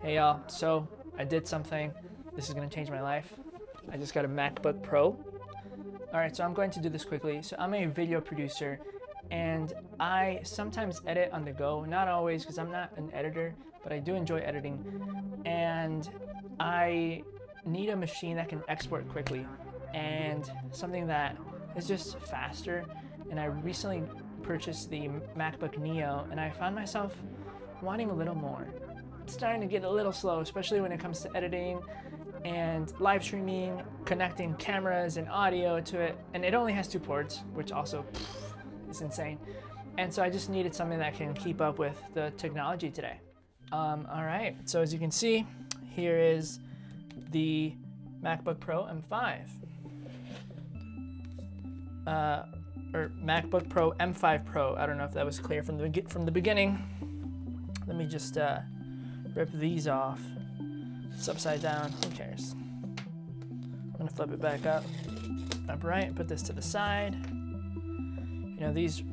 Hey y'all, so I did something. This is gonna change my life. I just got a MacBook Pro. Alright, so I'm going to do this quickly. So I'm a video producer and I sometimes edit on the go. Not always, because I'm not an editor, but I do enjoy editing. And I need a machine that can export quickly and something that is just faster. And I recently purchased the MacBook Neo and I found myself wanting a little more. It's starting to get a little slow, especially when it comes to editing and live streaming, connecting cameras and audio to it. And it only has 2 ports, which also is insane. And so I just needed something that can keep up with the technology today. All right, so as you can see, here is the MacBook Pro M5. Or MacBook Pro M5 Pro. I don't know if that was clear from the beginning. Let me just rip these off. It's upside down. Who cares? I'm gonna flip it back up. Upright. Put this to the side. You know, these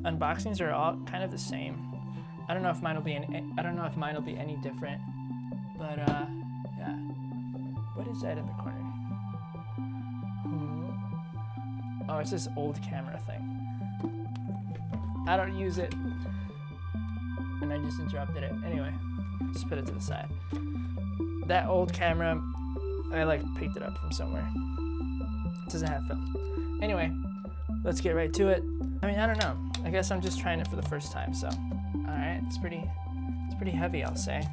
unboxings are all kind of the same. I don't know if mine will be any different. But yeah. What is that in the corner? Oh, it's this old camera thing. I don't use it. And I just interrupted it. Anyway, just put it to the side. That old camera, I like picked it up from somewhere. It doesn't have film. Anyway, let's get right to it. I mean, I don't know. I guess I'm just trying it for the first time, so. All right, it's pretty heavy, I'll say,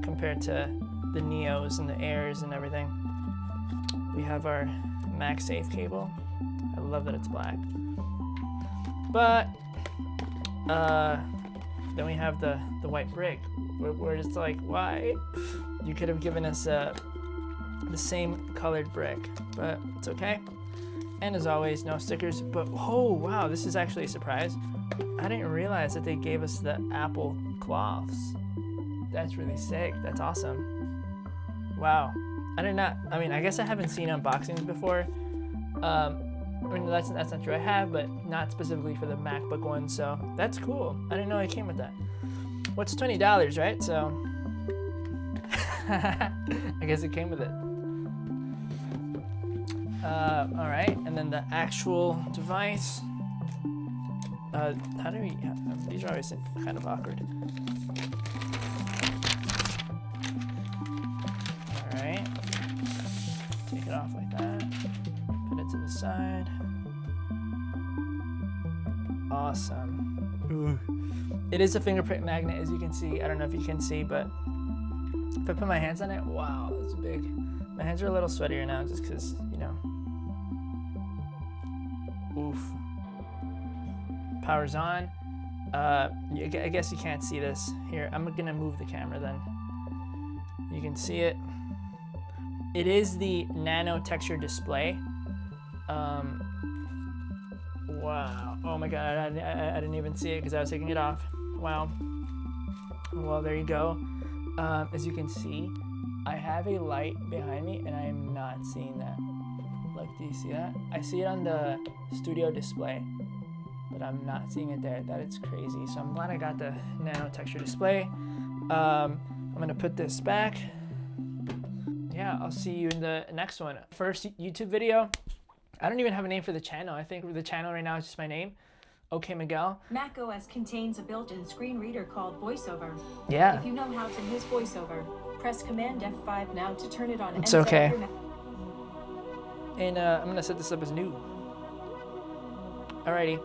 compared to the Neos and the Airs and everything. We have our MagSafe cable. I love that it's black. But then we have the white brick. We're just like, why? You could have given us the same colored brick, but it's okay. And as always, no stickers. But oh wow, this is actually a surprise. I didn't realize that they gave us the Apple cloths. That's really sick. That's awesome. Wow. I mean, I guess I haven't seen unboxings before. I mean, that's not true. I have, but not specifically for the MacBook one, so that's cool. I didn't know it came with that. What's $20, right? So I guess it came with it. All right, and then the actual device. How do we? These are always kind of awkward. All right, take it off like that. Put it to the side. Awesome. Ooh. It is a fingerprint magnet, as you can see. I don't know if you can see, but if I put my hands on it, wow, it's big. My hands are a little sweatier now just because, you know. Oof. Power's on. I guess you can't see this. Here, I'm gonna move the camera then. You can see it. It is the Nanotexture Display. Wow. Oh my god, I didn't even see it because I was taking it off. Wow. Well, there you go. As you can see, I have a light behind me and I am not seeing that. Look, do you see that? I see it on the studio display, but I'm not seeing it there. That is crazy. So I'm glad I got the Nanotexture Display. I'm gonna put this back. Yeah, I'll see you in the next one. First YouTube video. I don't even have a name for the channel. I think the channel right now is just my name. Okay, Miguel. macOS contains a built-in screen reader called VoiceOver. Yeah. If you know how to use VoiceOver, press Command F5 now to turn it on. It's okay. And I'm gonna set this up as new. Alrighty.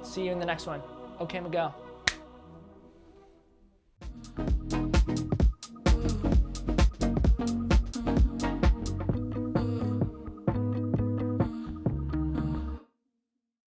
See you in the next one. Okay, Miguel.